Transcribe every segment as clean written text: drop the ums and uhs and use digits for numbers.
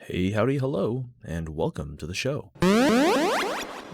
Hey, howdy, hello, and welcome to the show.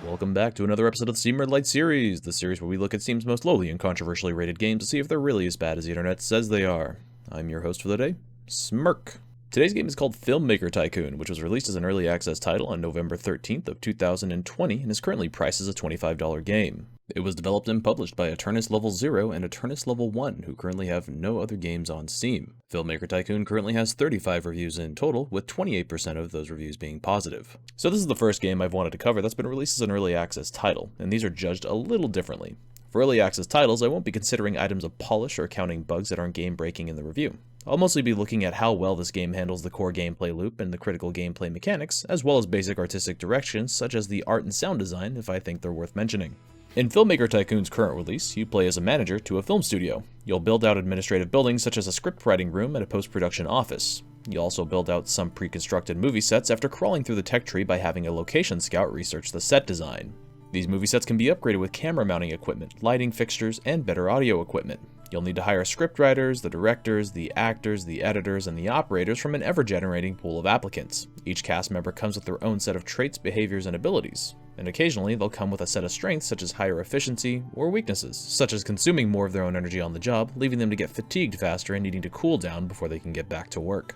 Welcome back to another episode of the Steam Redlight series, the series where we look at Steam's most lowly and controversially rated games to see if they're really as bad as the internet says they are. I'm your host for the day, Smirk. Today's game is called Filmmaker Tycoon, which was released as an early access title on November 13th of 2020 and is currently priced as a $25 game. It was developed and published by Eternus Level 0 and Eternus Level 1, who currently have no other games on Steam. Filmmaker Tycoon currently has 35 reviews in total, with 28% of those reviews being positive. So this is the first game I've wanted to cover that's been released as an early access title, and these are judged a little differently. For early access titles, I won't be considering items of polish or counting bugs that aren't game-breaking in the review. I'll mostly be looking at how well this game handles the core gameplay loop and the critical gameplay mechanics, as well as basic artistic directions such as the art and sound design if I think they're worth mentioning. In Filmmaker Tycoon's current release, you play as a manager to a film studio. You'll build out administrative buildings such as a script writing room and a post-production office. You'll also build out some pre-constructed movie sets after crawling through the tech tree by having a location scout research the set design. These movie sets can be upgraded with camera mounting equipment, lighting fixtures, and better audio equipment. You'll need to hire scriptwriters, the directors, the actors, the editors, and the operators from an ever-generating pool of applicants. Each cast member comes with their own set of traits, behaviors, and abilities. And occasionally, they'll come with a set of strengths such as higher efficiency, or weaknesses, such as consuming more of their own energy on the job, leaving them to get fatigued faster and needing to cool down before they can get back to work.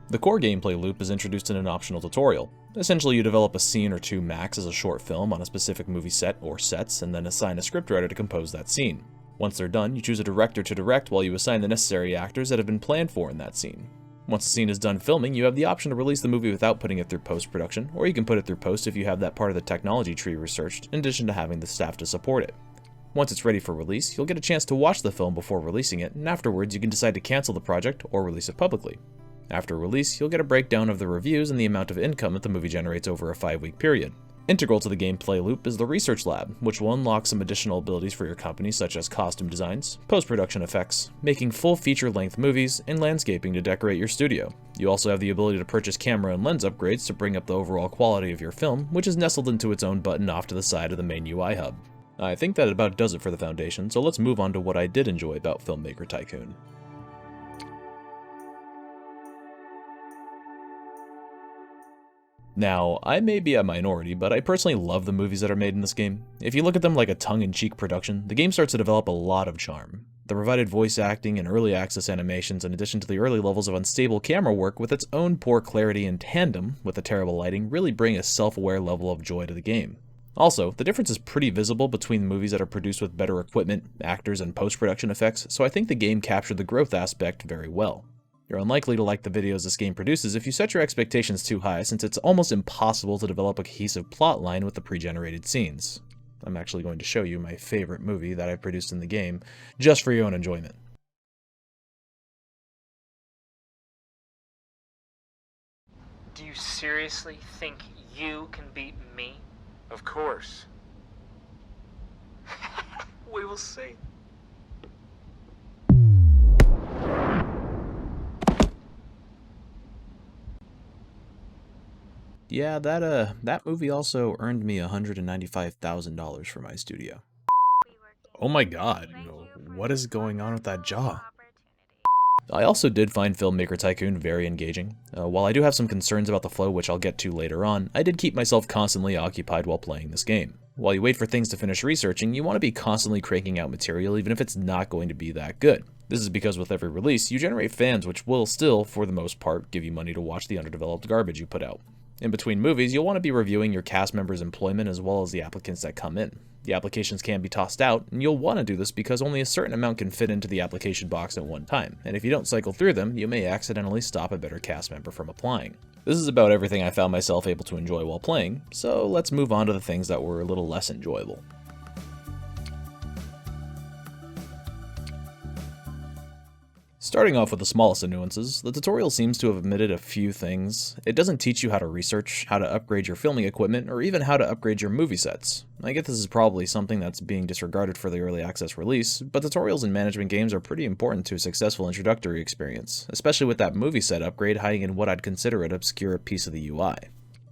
The core gameplay loop is introduced in an optional tutorial. Essentially, you develop a scene or two max as a short film on a specific movie set or sets, and then assign a scriptwriter to compose that scene. Once they're done, you choose a director to direct while you assign the necessary actors that have been planned for in that scene. Once the scene is done filming, you have the option to release the movie without putting it through post-production, or you can put it through post if you have that part of the technology tree researched, in addition to having the staff to support it. Once it's ready for release, you'll get a chance to watch the film before releasing it, and afterwards you can decide to cancel the project or release it publicly. After release, you'll get a breakdown of the reviews and the amount of income that the movie generates over a 5-week period. Integral to the gameplay loop is the research lab, which will unlock some additional abilities for your company such as costume designs, post-production effects, making full feature-length movies, and landscaping to decorate your studio. You also have the ability to purchase camera and lens upgrades to bring up the overall quality of your film, which is nestled into its own button off to the side of the main UI hub. I think that about does it for the foundation, so let's move on to what I did enjoy about Filmmaker Tycoon. Now, I may be a minority, but I personally love the movies that are made in this game. If you look at them like a tongue-in-cheek production, the game starts to develop a lot of charm. The provided voice acting and early access animations, in addition to the early levels of unstable camera work with its own poor clarity in tandem with the terrible lighting, really bring a self-aware level of joy to the game. Also, the difference is pretty visible between movies that are produced with better equipment, actors, and post-production effects, so I think the game captured the growth aspect very well. You're unlikely to like the videos this game produces if you set your expectations too high, since it's almost impossible to develop a cohesive plotline with the pre-generated scenes. I'm actually going to show you my favorite movie that I produced in the game, just for your own enjoyment. Do you seriously think you can beat me? Of course. We will see. Yeah, that movie also earned me $195,000 for my studio. Oh my god, what is going on with that jaw? I also did find Filmmaker Tycoon very engaging. While I do have some concerns about the flow, which I'll get to later on, I did keep myself constantly occupied while playing this game. While you wait for things to finish researching, you want to be constantly cranking out material even if it's not going to be that good. This is because with every release, you generate fans which will still, for the most part, give you money to watch the underdeveloped garbage you put out. In between movies, you'll want to be reviewing your cast members' employment as well as the applicants that come in. The applications can be tossed out, and you'll want to do this because only a certain amount can fit into the application box at one time, and if you don't cycle through them, you may accidentally stop a better cast member from applying. This is about everything I found myself able to enjoy while playing, so let's move on to the things that were a little less enjoyable. Starting off with the smallest of nuances, the tutorial seems to have omitted a few things. It doesn't teach you how to research, how to upgrade your filming equipment, or even how to upgrade your movie sets. I get this is probably something that's being disregarded for the early access release, but tutorials in management games are pretty important to a successful introductory experience, especially with that movie set upgrade hiding in what I'd consider an obscure piece of the UI.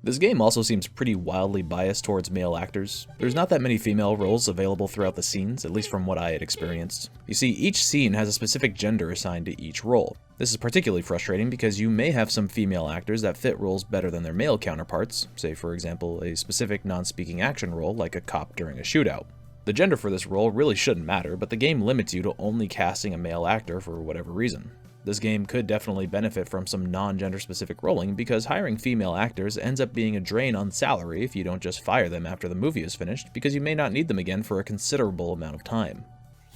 This game also seems pretty wildly biased towards male actors. There's not that many female roles available throughout the scenes, at least from what I had experienced. You see, each scene has a specific gender assigned to each role. This is particularly frustrating because you may have some female actors that fit roles better than their male counterparts, say for example a specific non-speaking action role like a cop during a shootout. The gender for this role really shouldn't matter, but the game limits you to only casting a male actor for whatever reason. This game could definitely benefit from some non-gender specific rolling because hiring female actors ends up being a drain on salary if you don't just fire them after the movie is finished, because you may not need them again for a considerable amount of time.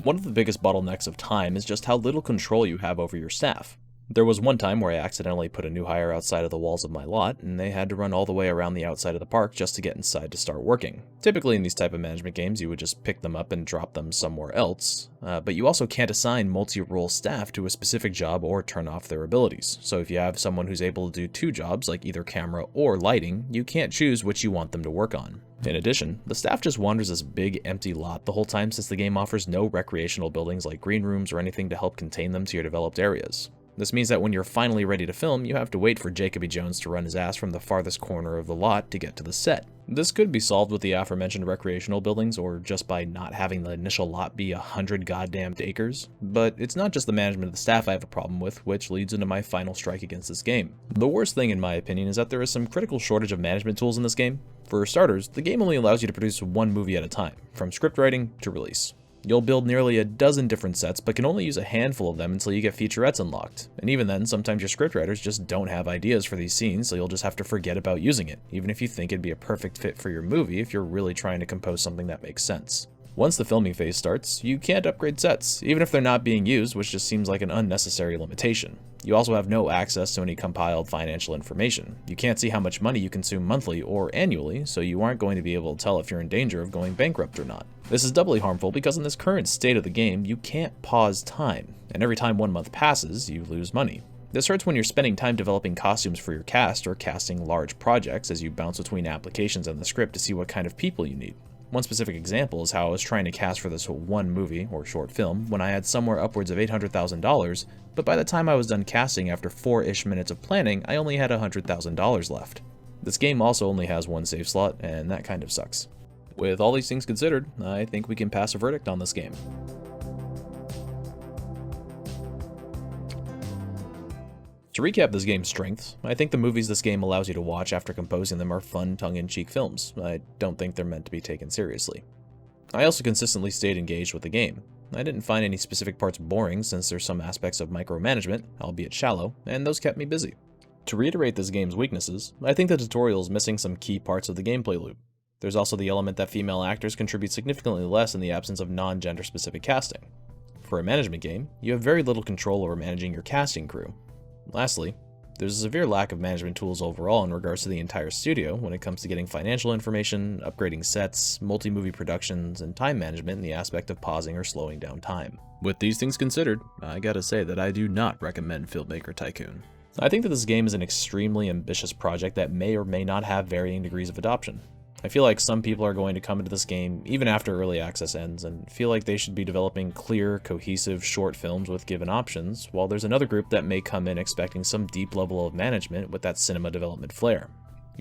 One of the biggest bottlenecks of time is just how little control you have over your staff. There was one time where I accidentally put a new hire outside of the walls of my lot, and they had to run all the way around the outside of the park just to get inside to start working. Typically in these type of management games, you would just pick them up and drop them somewhere else, but you also can't assign multi-role staff to a specific job or turn off their abilities. So if you have someone who's able to do two jobs, like either camera or lighting, you can't choose which you want them to work on. In addition, the staff just wanders this big empty lot the whole time since the game offers no recreational buildings like green rooms or anything to help contain them to your developed areas. This means that when you're finally ready to film, you have to wait for Jacoby Jones to run his ass from the farthest corner of the lot to get to the set. This could be solved with the aforementioned recreational buildings or just by not having the initial lot be 100 goddamn acres, but it's not just the management of the staff I have a problem with, which leads into my final strike against this game. The worst thing in my opinion is that there is some critical shortage of management tools in this game. For starters, the game only allows you to produce one movie at a time, from script writing to release. You'll build nearly a dozen different sets, but can only use a handful of them until you get featurettes unlocked. And even then, sometimes your scriptwriters just don't have ideas for these scenes, so you'll just have to forget about using it, even if you think it'd be a perfect fit for your movie if you're really trying to compose something that makes sense. Once the filming phase starts, you can't upgrade sets, even if they're not being used, which just seems like an unnecessary limitation. You also have no access to any compiled financial information. You can't see how much money you consume monthly or annually, so you aren't going to be able to tell if you're in danger of going bankrupt or not. This is doubly harmful because in this current state of the game, you can't pause time, and every time 1 month passes, you lose money. This hurts when you're spending time developing costumes for your cast or casting large projects as you bounce between applications and the script to see what kind of people you need. One specific example is how I was trying to cast for this one movie, or short film, when I had somewhere upwards of $800,000, but by the time I was done casting after 4-ish minutes of planning, I only had $100,000 left. This game also only has one save slot, and that kind of sucks. With all these things considered, I think we can pass a verdict on this game. To recap this game's strengths, I think the movies this game allows you to watch after composing them are fun, tongue-in-cheek films. I don't think they're meant to be taken seriously. I also consistently stayed engaged with the game. I didn't find any specific parts boring since there's some aspects of micromanagement, albeit shallow, and those kept me busy. To reiterate this game's weaknesses, I think the tutorial is missing some key parts of the gameplay loop. There's also the element that female actors contribute significantly less in the absence of non-gender specific casting. For a management game, you have very little control over managing your casting crew. Lastly, there's a severe lack of management tools overall in regards to the entire studio when it comes to getting financial information, upgrading sets, multi-movie productions, and time management in the aspect of pausing or slowing down time. With these things considered, I gotta say that I do not recommend Filmmaker Tycoon. I think that this game is an extremely ambitious project that may or may not have varying degrees of adoption. I feel like some people are going to come into this game even after early access ends and feel like they should be developing clear, cohesive, short films with given options, while there's another group that may come in expecting some deep level of management with that cinema development flair.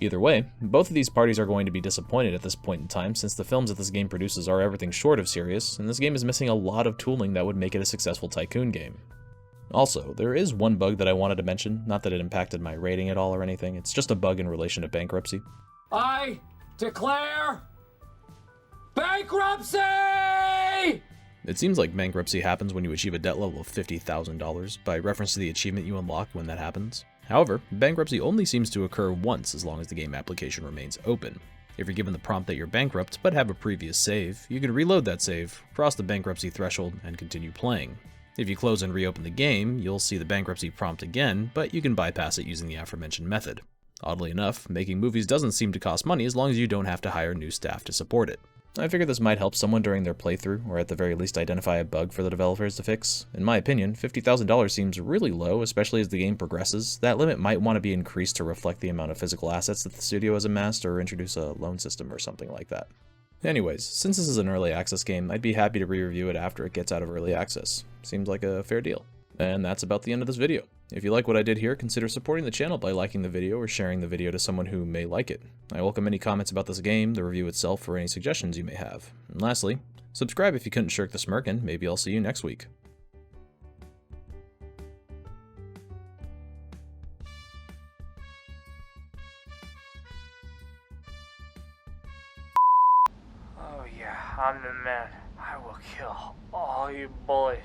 Either way, both of these parties are going to be disappointed at this point in time since the films that this game produces are everything short of serious, and this game is missing a lot of tooling that would make it a successful Tycoon game. Also, there is one bug that I wanted to mention, not that it impacted my rating at all or anything, it's just a bug in relation to bankruptcy. I declare bankruptcy! It seems like bankruptcy happens when you achieve a debt level of $50,000 by reference to the achievement you unlock when that happens. However, bankruptcy only seems to occur once as long as the game application remains open. If you're given the prompt that you're bankrupt but have a previous save, you can reload that save, cross the bankruptcy threshold, and continue playing. If you close and reopen the game, you'll see the bankruptcy prompt again, but you can bypass it using the aforementioned method. Oddly enough, making movies doesn't seem to cost money as long as you don't have to hire new staff to support it. I figured this might help someone during their playthrough, or at the very least identify a bug for the developers to fix. In my opinion, $50,000 seems really low, especially as the game progresses. That limit might want to be increased to reflect the amount of physical assets that the studio has amassed, or introduce a loan system or something like that. Anyways, since this is an early access game, I'd be happy to re-review it after it gets out of early access. Seems like a fair deal. And that's about the end of this video. If you like what I did here, consider supporting the channel by liking the video or sharing the video to someone who may like it. I welcome any comments about this game, the review itself, or any suggestions you may have. And lastly, subscribe if you couldn't shirk the smirking. Maybe I'll see you next week. Oh yeah, I'm the man. I will kill all you bullies.